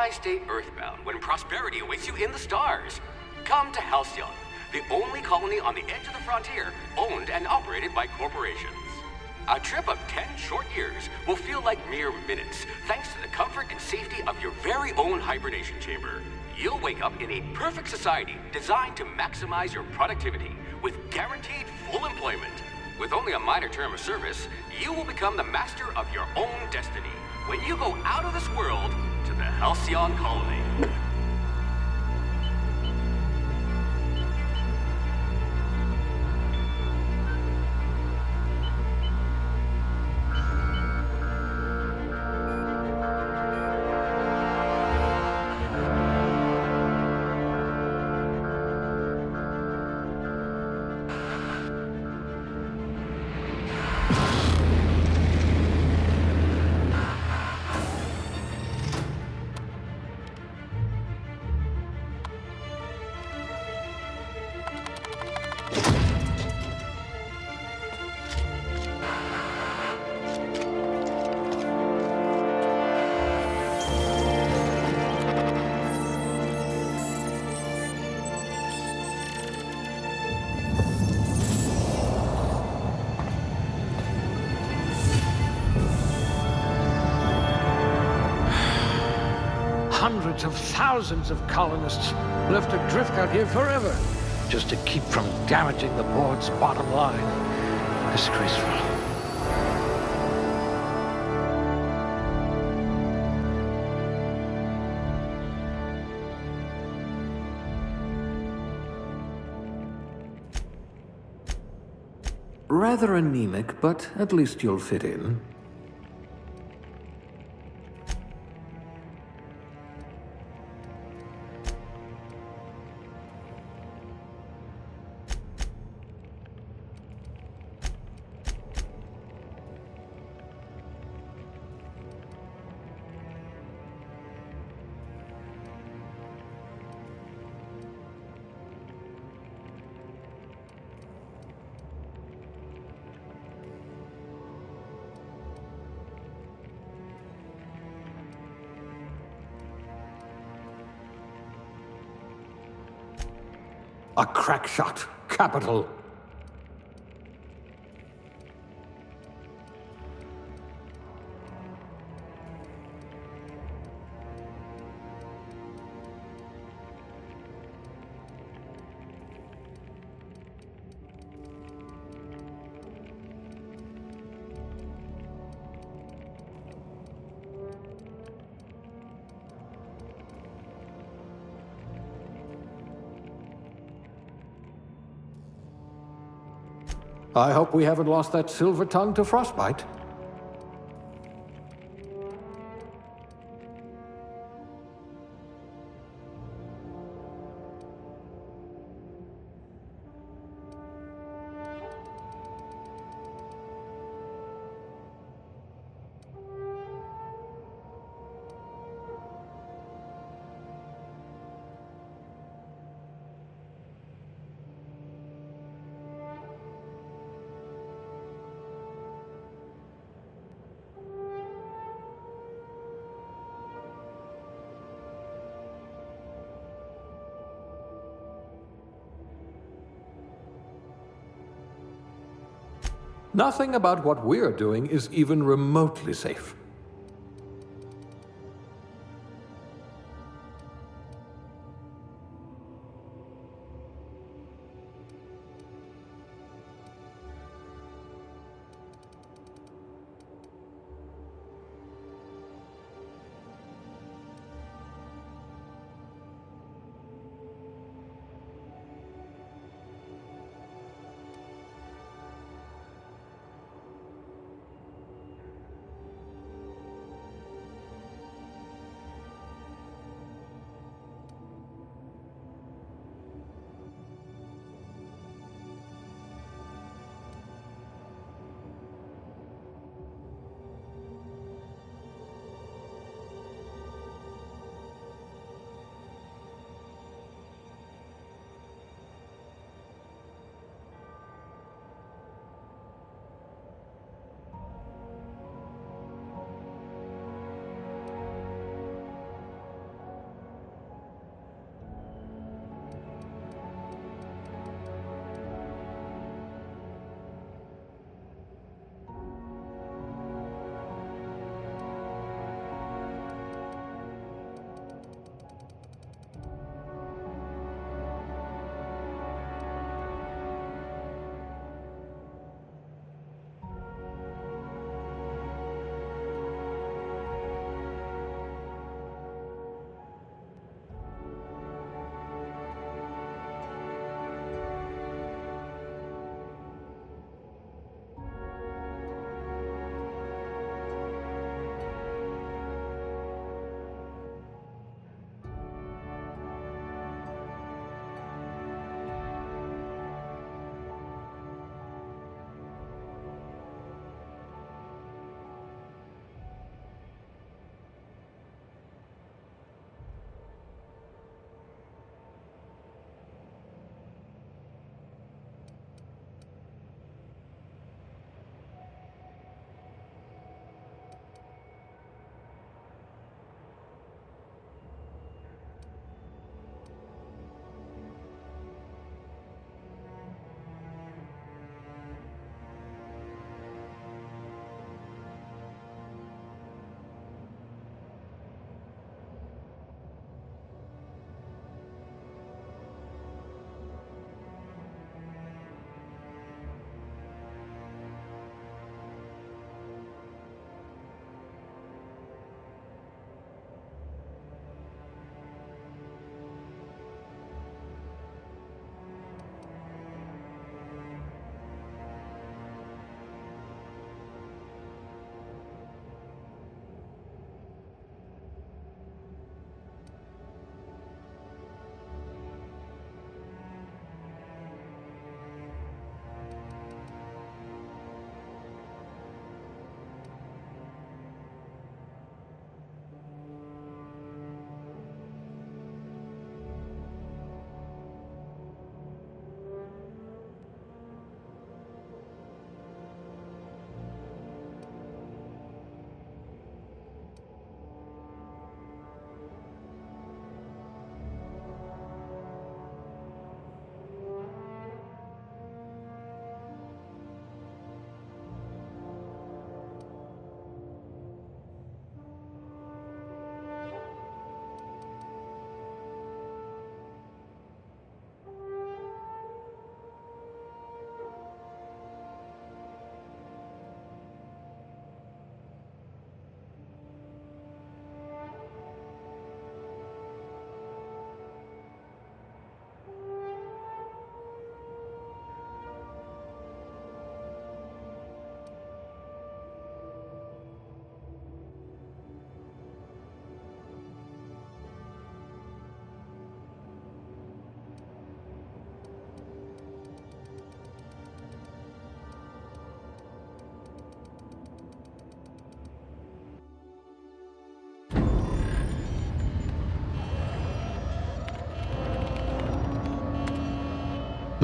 Why stay earthbound when prosperity awaits you in the stars? Come to Halcyon, the only colony on the edge of the frontier, owned and operated by corporations. A trip of 10 short years will feel like mere minutes, thanks to the comfort and safety of your very own hibernation chamber. You'll wake up in a perfect society designed to maximize your productivity, with guaranteed full employment. With only a minor term of service, you will become the master of your own destiny when you go out of this world to the Halcyon Colony. Hundreds of thousands of colonists left adrift out here forever, just to keep from damaging the board's bottom line. Disgraceful. Rather anemic, but at least you'll fit in. A crack shot. Capital. I hope we haven't lost that silver tongue to frostbite. Nothing about what we're doing is even remotely safe.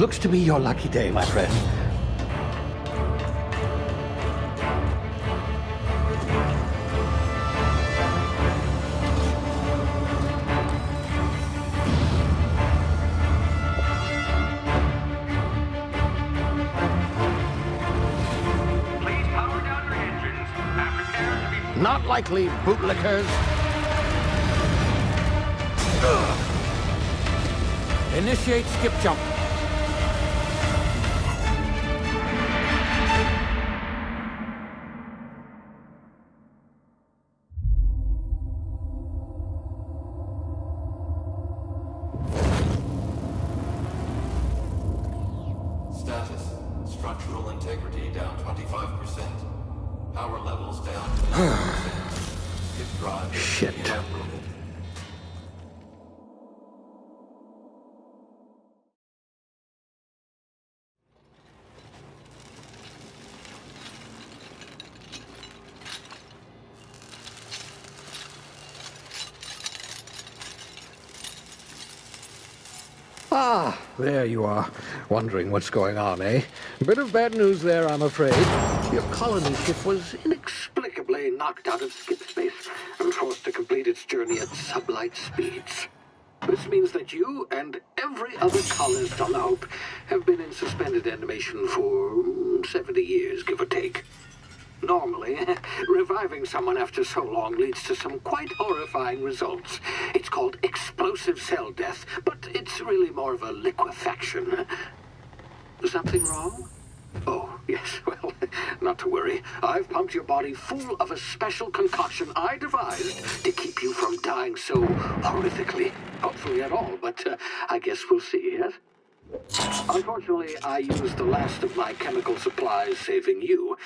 Looks to be your lucky day, my friend. Please power down your engines and prepare to be... Not likely, bootlickers. Initiate skip jump. Status. Structural integrity down 25%. Power levels down 10%. Skip drive Shit. inoperable. Ah, there you are. Wondering what's going on, eh? Bit of bad news there, I'm afraid. Your colony ship was inexplicably knocked out of skip space and forced to complete its journey at sublight speeds. This means that you and every other colonist on the Hope have been in suspended animation for 70 years, give or take. Normally, reviving someone after so long leads to some quite horrifying results. It's called explosive cell death, but it's really more of a liquefaction. Something wrong? Oh, yes, well, not to worry. I've pumped your body full of a special concoction I devised to keep you from dying so horrifically. Hopefully at all, but I guess we'll see, yes? Unfortunately, I used the last of my chemical supplies saving you.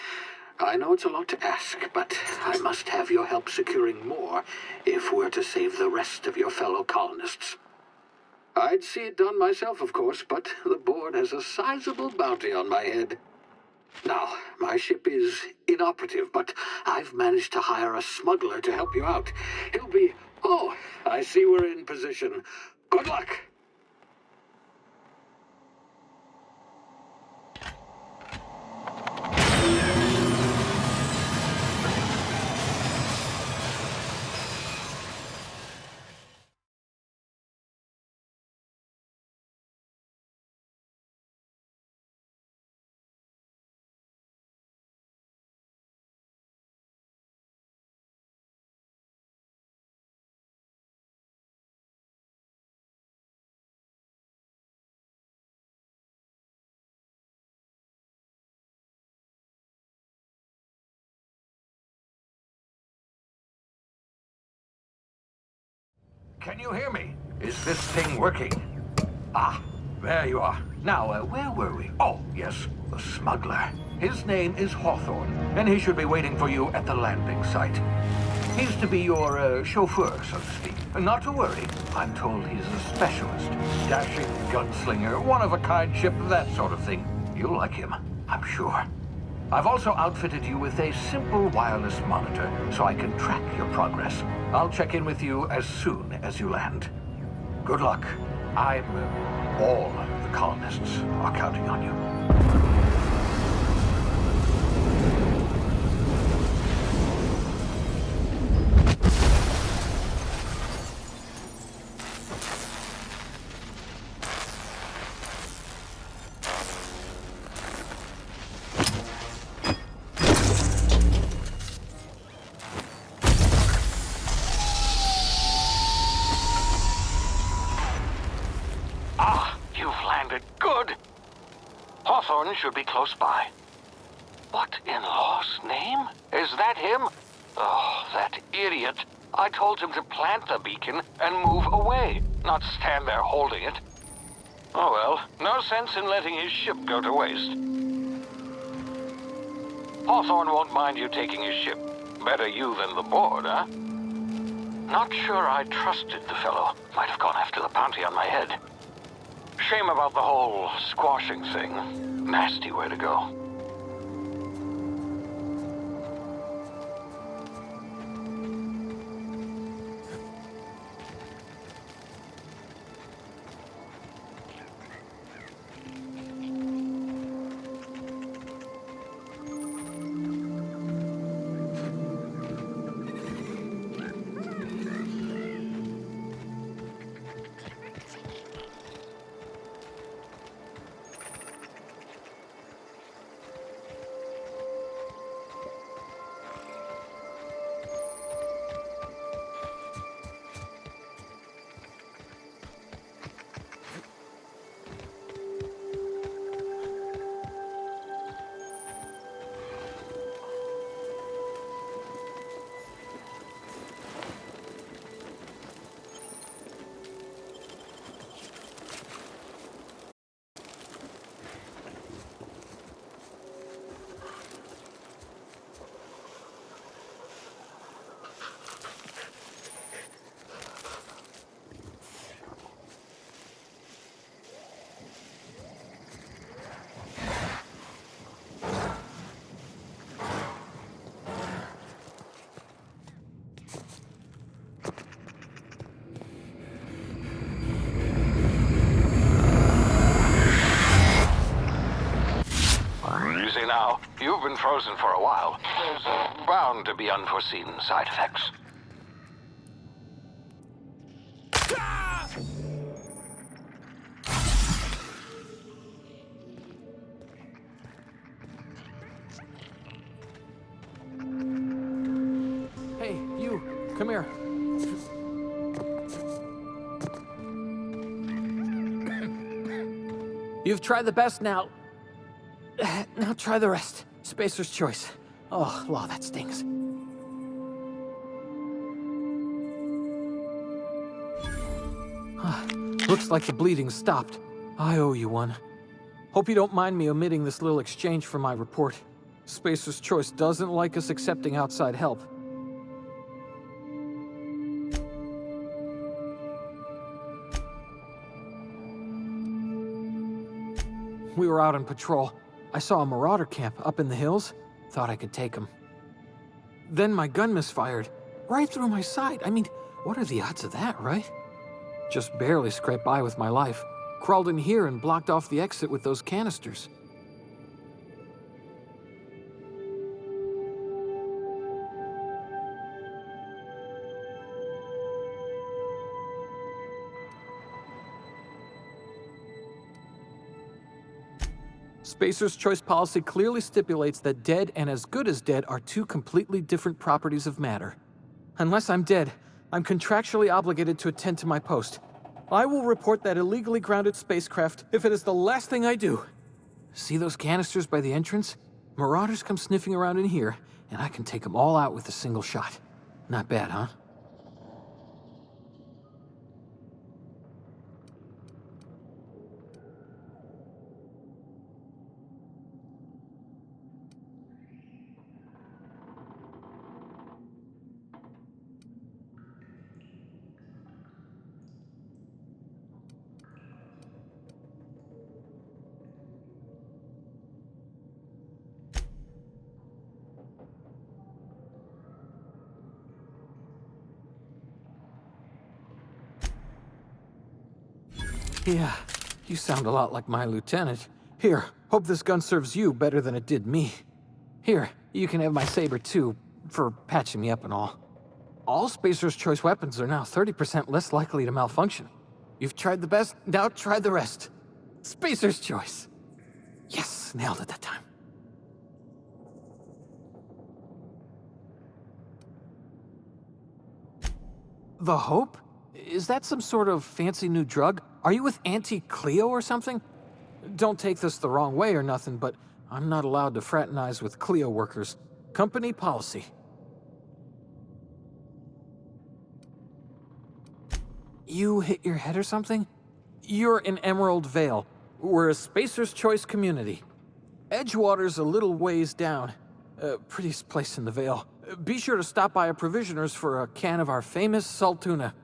I know it's a lot to ask, but I must have your help securing more if we're to save the rest of your fellow colonists. I'd see it done myself, of course, but the board has a sizable bounty on my head. Now, my ship is inoperative, but I've managed to hire a smuggler to help you out. He'll be... Oh, I see we're in position. Good luck! Can you hear me? Is this thing working? Ah, there you are. Now, where were we? Oh, yes, the smuggler. His name is Hawthorne, and he should be waiting for you at the landing site. He's to be your chauffeur, so to speak. Not to worry. I'm told he's a specialist. Dashing gunslinger, one-of-a-kind ship, that sort of thing. You'll like him, I'm sure. I've also outfitted you with a simple wireless monitor, so I can track your progress. I'll check in with you as soon as you land. Good luck. All the colonists are counting on you. Good. Hawthorne should be close by. What in law's name? Is that him? Oh, that idiot. I told him to plant the beacon and move away, not stand there holding it. Oh well, no sense in letting his ship go to waste. Hawthorne won't mind you taking his ship. Better you than the board, huh? Not sure I trusted the fellow. Might have gone after the bounty on my head. Shame about the whole squashing thing. Nasty way to go. You've been frozen for a while. There's bound to be unforeseen side effects. Hey, you, come here. You've tried the best now. Now try the rest. Spacer's choice. Oh, law, that stings. Looks like the bleeding stopped. I owe you one. Hope you don't mind me omitting this little exchange from my report. Spacer's choice doesn't like us accepting outside help. We were out on patrol. I saw a marauder camp up in the hills. Thought I could take them. Then my gun misfired. Right through my side. I mean, what are the odds of that, right? Just barely scraped by with my life. Crawled in here and blocked off the exit with those canisters. Spacer's choice policy clearly stipulates that dead and as good as dead are two completely different properties of matter. Unless I'm dead, I'm contractually obligated to attend to my post. I will report that illegally grounded spacecraft if it is the last thing I do. See those canisters by the entrance? Marauders come sniffing around in here, and I can take them all out with a single shot. Not bad, huh? Yeah, you sound a lot like my lieutenant. Here, hope this gun serves you better than it did me. Here, you can have my saber too, for patching me up and all. All Spacer's choice weapons are now 30% less likely to malfunction. You've tried the best, now try the rest. Spacer's choice. Yes, nailed it that time. The Hope? Is that some sort of fancy new drug? Are you with Auntie Cleo or something? Don't take this the wrong way or nothing, but I'm not allowed to fraternize with Cleo workers. Company policy. You hit your head or something? You're in Emerald Vale. We're a Spacer's Choice community. Edgewater's a little ways down. Prettiest place in the Vale. Be sure to stop by a provisioner's for a can of our famous salt tuna.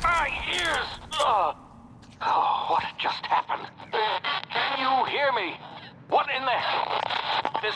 My ears! Oh, what just happened? Can you hear me? What in the... This...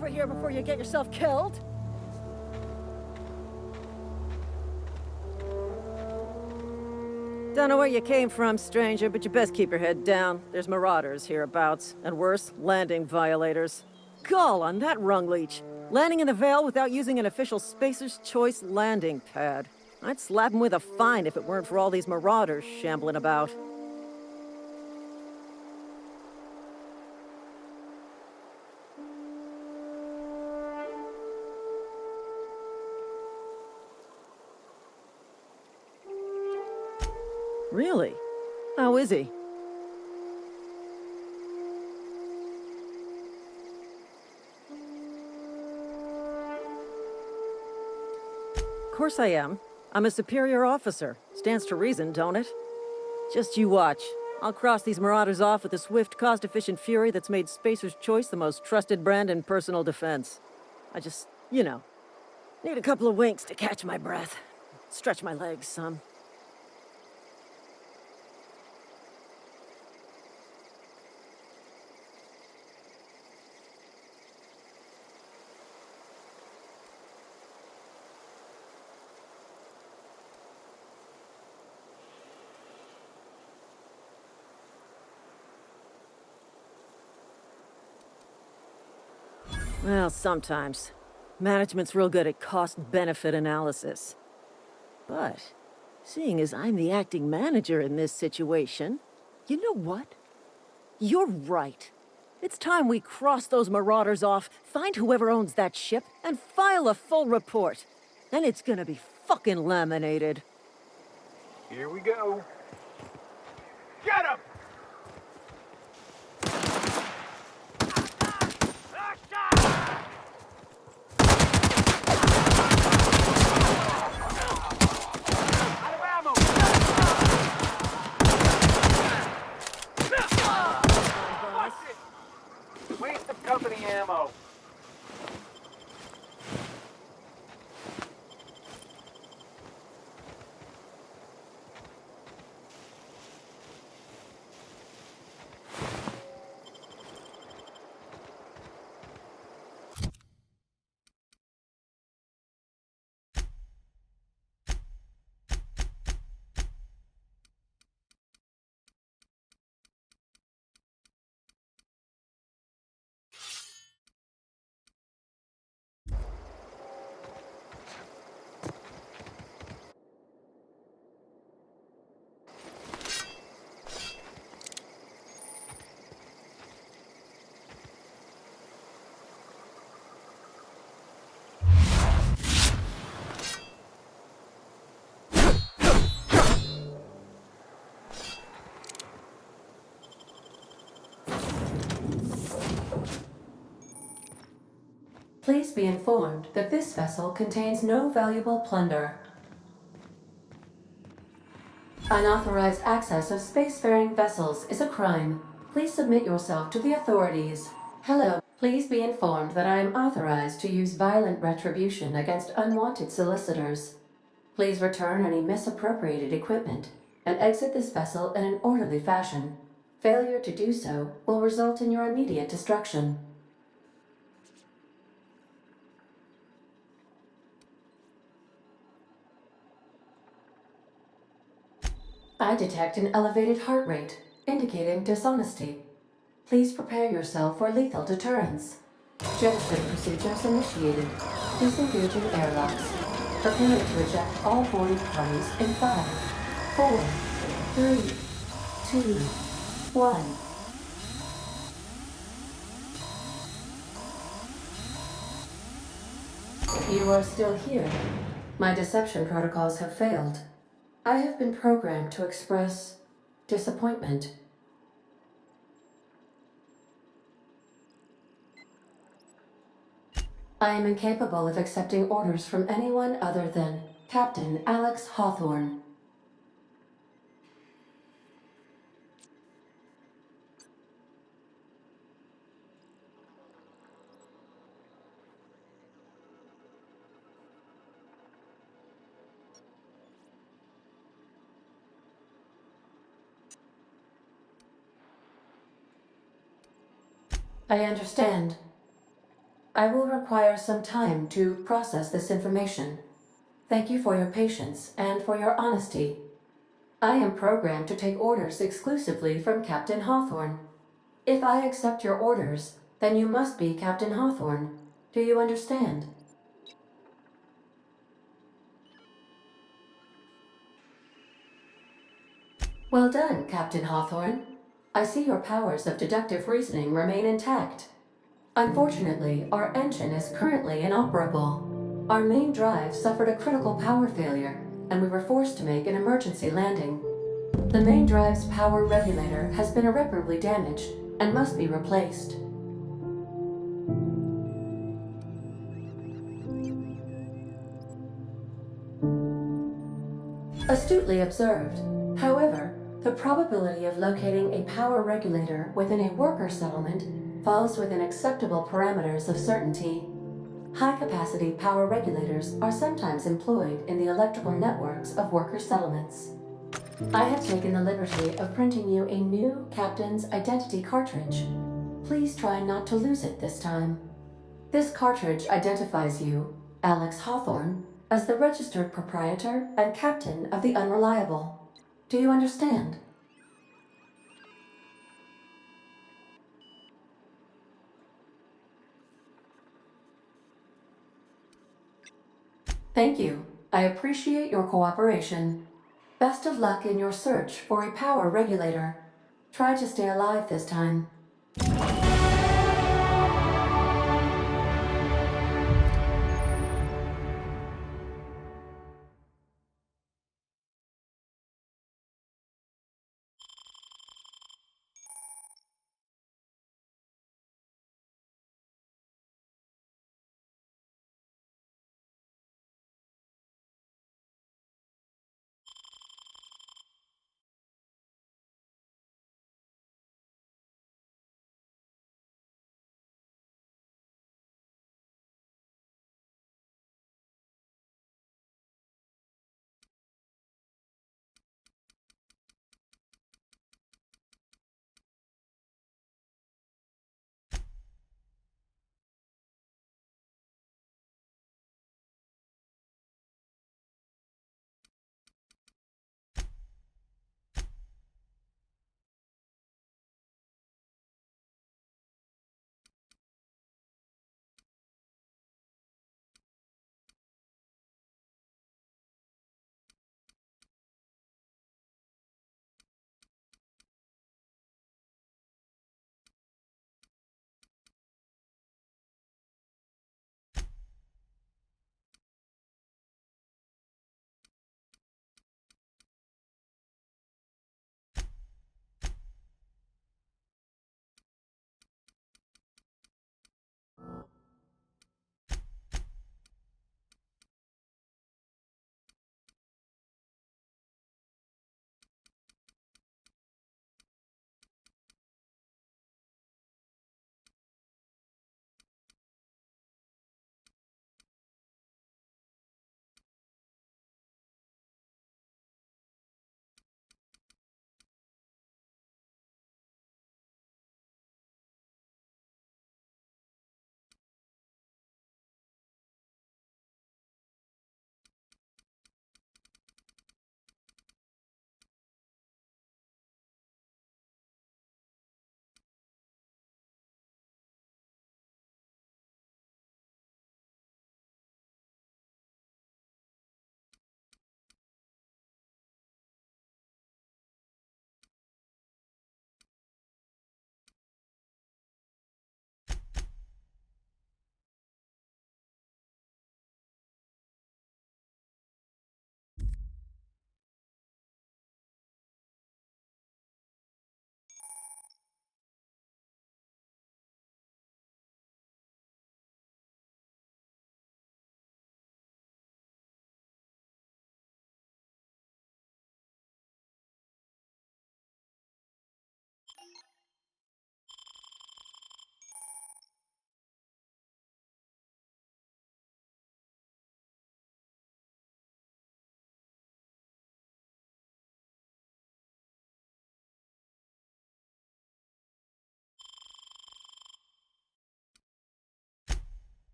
over here before you get yourself killed! Don't know where you came from, stranger, but you best keep your head down. There's marauders hereabouts, and worse, landing violators. Gall on that rung leech! Landing in the Vale without using an official Spacer's Choice landing pad. I'd slap him with a fine if it weren't for all these marauders shambling about. Really? How is he? Of course I am. I'm a superior officer. Stands to reason, don't it? Just you watch. I'll cross these marauders off with a swift, cost-efficient fury that's made Spacer's Choice the most trusted brand in personal defense. I just, you know, need a couple of winks to catch my breath. Stretch my legs some. Well, sometimes. Management's real good at cost-benefit analysis. But, seeing as I'm the acting manager in this situation, you know what? You're right. It's time we cross those marauders off, find whoever owns that ship, and file a full report. Then it's gonna be fucking laminated. Here we go. Get him! Waste of company ammo. Please be informed that this vessel contains no valuable plunder. Unauthorized access of spacefaring vessels is a crime. Please submit yourself to the authorities. Hello. Please be informed that I am authorized to use violent retribution against unwanted solicitors. Please return any misappropriated equipment and exit this vessel in an orderly fashion. Failure to do so will result in your immediate destruction. I detect an elevated heart rate, indicating dishonesty. Please prepare yourself for lethal deterrence. Jettison procedures initiated. Disengaging airlocks. Prepare to eject all boarding parties in 5, 4, 3, 2, 1. You are still here. My deception protocols have failed. I have been programmed to express disappointment. I am incapable of accepting orders from anyone other than Captain Alex Hawthorne. I understand. I will require some time to process this information. Thank you for your patience and for your honesty. I am programmed to take orders exclusively from Captain Hawthorne. If I accept your orders, then you must be Captain Hawthorne. Do you understand? Well done, Captain Hawthorne. I see your powers of deductive reasoning remain intact. Unfortunately, our engine is currently inoperable. Our main drive suffered a critical power failure, and we were forced to make an emergency landing. The main drive's power regulator has been irreparably damaged and must be replaced. Astutely observed. However, the probability of locating a power regulator within a worker settlement falls within acceptable parameters of certainty. High-capacity power regulators are sometimes employed in the electrical networks of worker settlements. I have taken the liberty of printing you a new Captain's Identity cartridge. Please try not to lose it this time. This cartridge identifies you, Alex Hawthorne, as the registered proprietor and captain of the Unreliable. Do you understand? Thank you. I appreciate your cooperation. Best of luck in your search for a power regulator. Try to stay alive this time.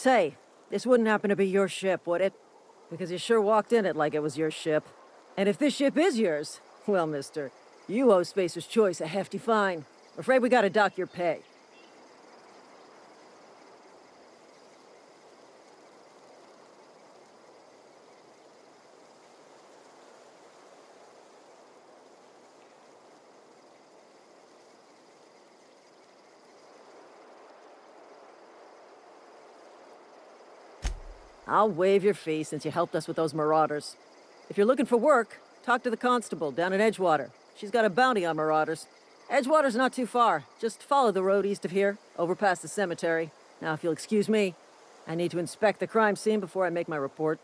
Say, this wouldn't happen to be your ship, would it? Because you sure walked in it like it was your ship. And if this ship is yours, well, mister, you owe Spacer's Choice a hefty fine. I'm afraid we gotta dock your pay. I'll waive your fee since you helped us with those marauders. If you're looking for work, talk to the constable down in Edgewater. She's got a bounty on marauders. Edgewater's not too far. Just follow the road east of here, over past the cemetery. Now, if you'll excuse me, I need to inspect the crime scene before I make my report.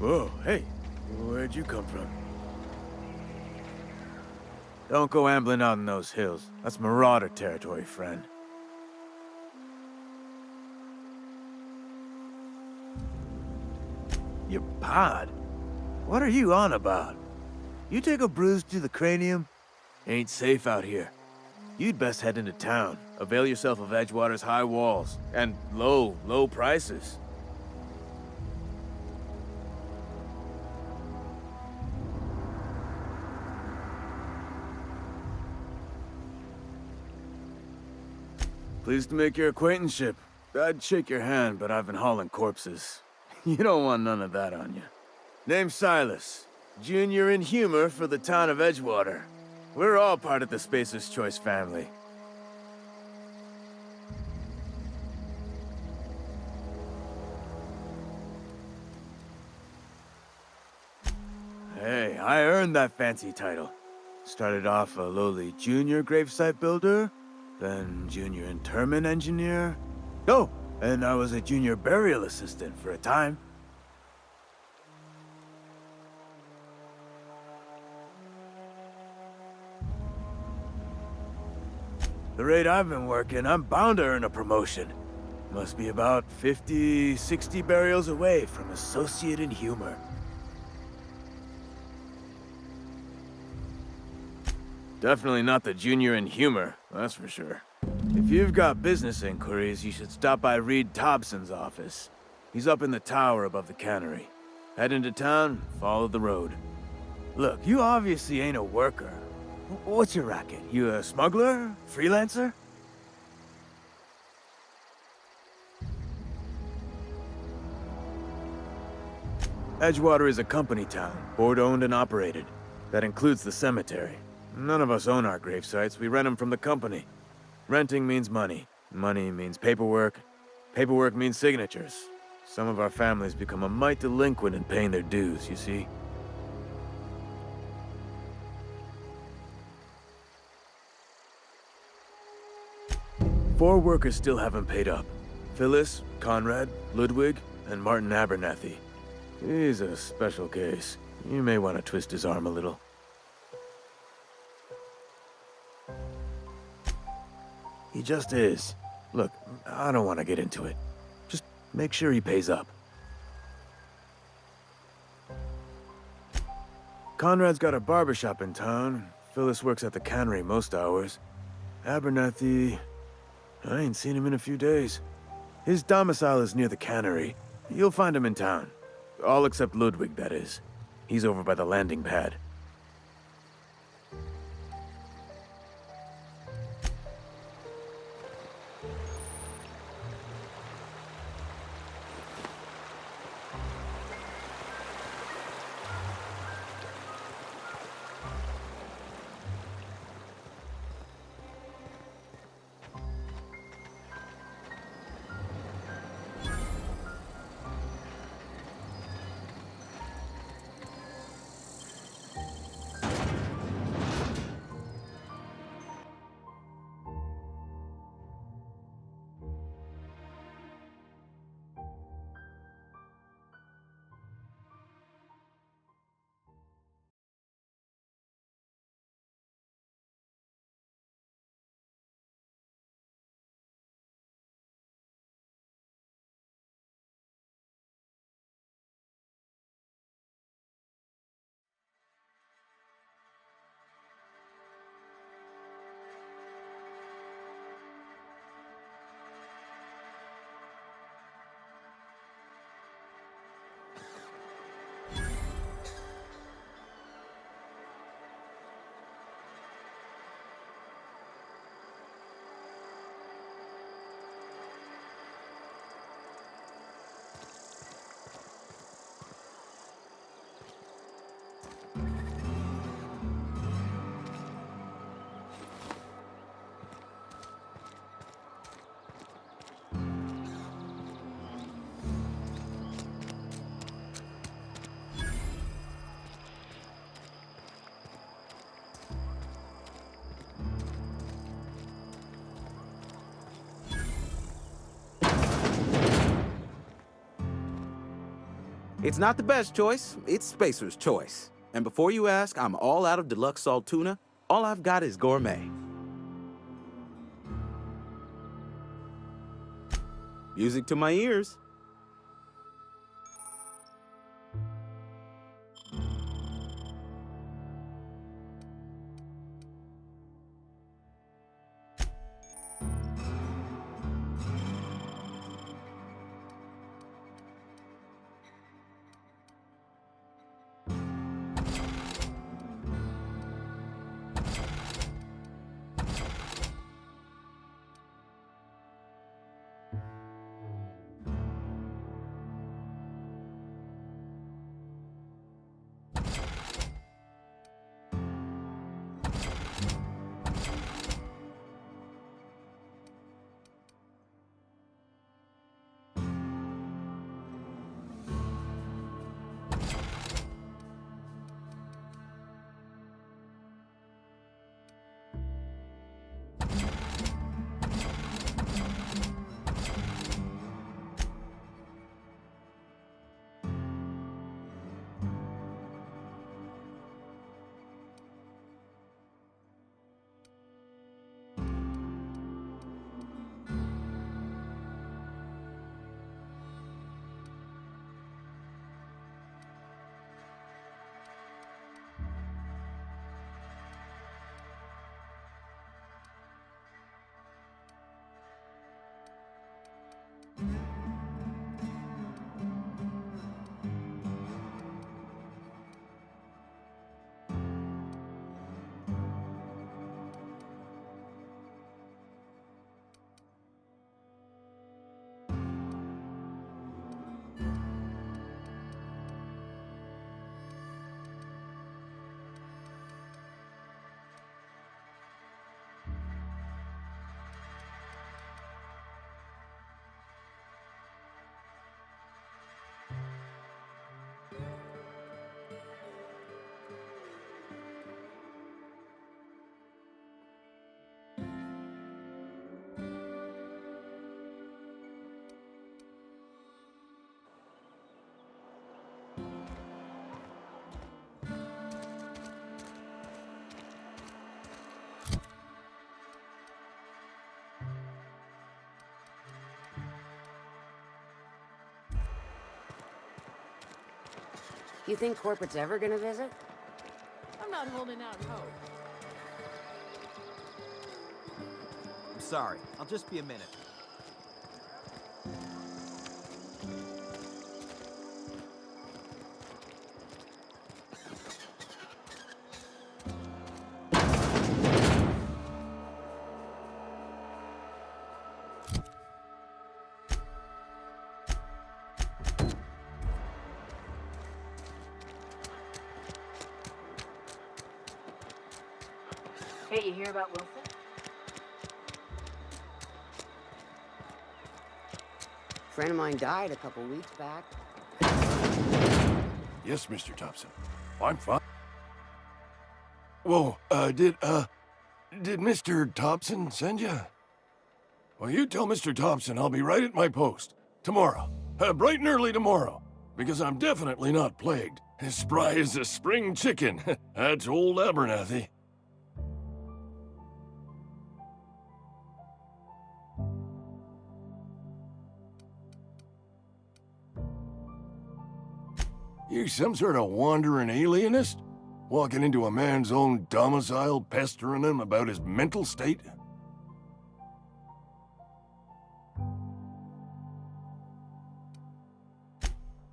Whoa, hey, where'd you come from? Don't go ambling out in those hills. That's Marauder territory, friend. Your pod? What are you on about? You take a bruise to the cranium? Ain't safe out here. You'd best head into town. Avail yourself of Edgewater's high walls and low prices. Pleased to make your acquaintanceship. I'd shake your hand, but I've been hauling corpses. You don't want none of that on you. Name's Silas. Junior in humor for the town of Edgewater. We're all part of the Spacer's Choice family. Hey, I earned that fancy title. Started off a lowly junior gravesite builder, then junior interment engineer. Oh, and I was a junior burial assistant for a time. The rate I've been working, I'm bound to earn a promotion. Must be about 50, 60 burials away from associate in humor. Definitely not the junior in humor, that's for sure. If you've got business inquiries, you should stop by Reed Thompson's office. He's up in the tower above the cannery. Head into town, follow the road. Look, you obviously ain't a worker. What's your racket? You a smuggler? Freelancer? Edgewater is a company town, board-owned and operated. That includes the cemetery. None of us own our gravesites, we rent them from the company. Renting means money. Money means paperwork. Paperwork means signatures. Some of our families become a mite delinquent in paying their dues, you see? Four workers still haven't paid up. Phyllis, Conrad, Ludwig, and Martin Abernathy. He's a special case. You may want to twist his arm a little. He just is. Look, I don't want to get into it. Just make sure he pays up. Conrad's got a barbershop in town. Phyllis works at the cannery most hours. Abernathy... I ain't seen him in a few days. His domicile is near the cannery. You'll find him in town. All except Ludwig, that is. He's over by the landing pad. It's not the best choice, it's Spacer's choice. And before you ask, I'm all out of deluxe salt tuna. All I've got is gourmet. Music to my ears. You think corporate's ever gonna visit? I'm not holding out hope. I'm sorry. I'll just be a minute. Hey, you hear about Wilson? Friend of mine died a couple weeks back. Yes, Mr. Thompson. I'm fine. Whoa, did Mr. Thompson send you? Well, you tell Mr. Thompson I'll be right at my post. Tomorrow. Bright and early tomorrow. Because I'm definitely not plagued. As spry as a spring chicken. That's old Abernathy. You some sort of wandering alienist? Walking into a man's own domicile, pestering him about his mental state?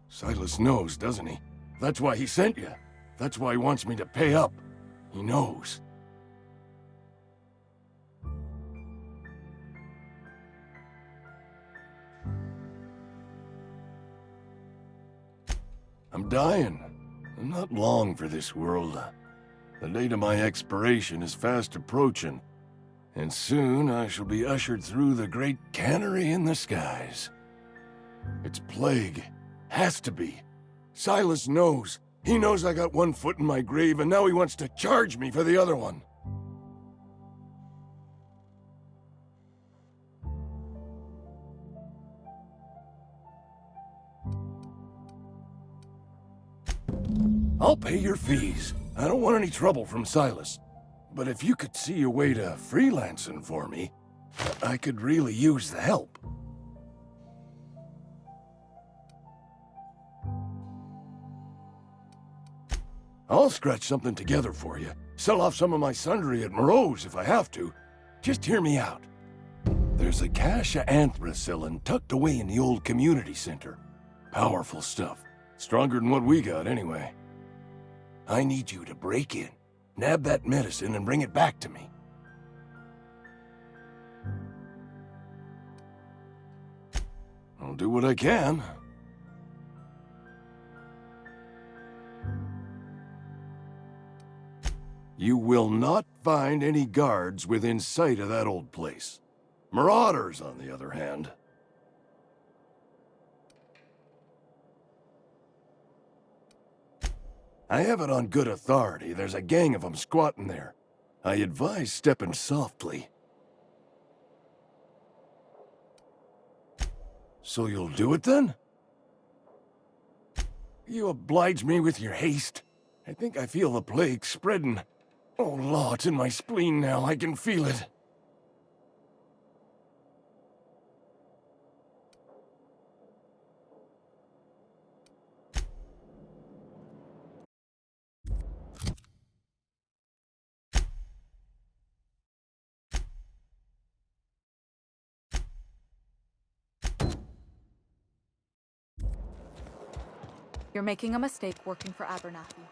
Silas knows, doesn't he? That's why he sent you. That's why he wants me to pay up. He knows. I'm dying. I'm not long for this world. The date of my expiration is fast approaching, and soon I shall be ushered through the great cannery in the skies. It's plague. Has to be. Silas knows. He knows I got one foot in my grave, and now he wants to charge me for the other one. I'll pay your fees. I don't want any trouble from Silas. But if you could see a way to freelancing for me, I could really use the help. I'll scratch something together for you. Sell off some of my sundry at Moreau's if I have to. Just hear me out. There's a cache of anthracillin tucked away in the old community center. Powerful stuff. Stronger than what we got, anyway. I need you to break in, nab that medicine, and bring it back to me. I'll do what I can. You will not find any guards within sight of that old place. Marauders, on the other hand. I have it on good authority. There's a gang of them squatting there. I advise stepping softly. So you'll do it then? You oblige me with your haste. I think I feel the plague spreading. Oh, Law, it's in my spleen now. I can feel it. You're making a mistake working for Abernathy.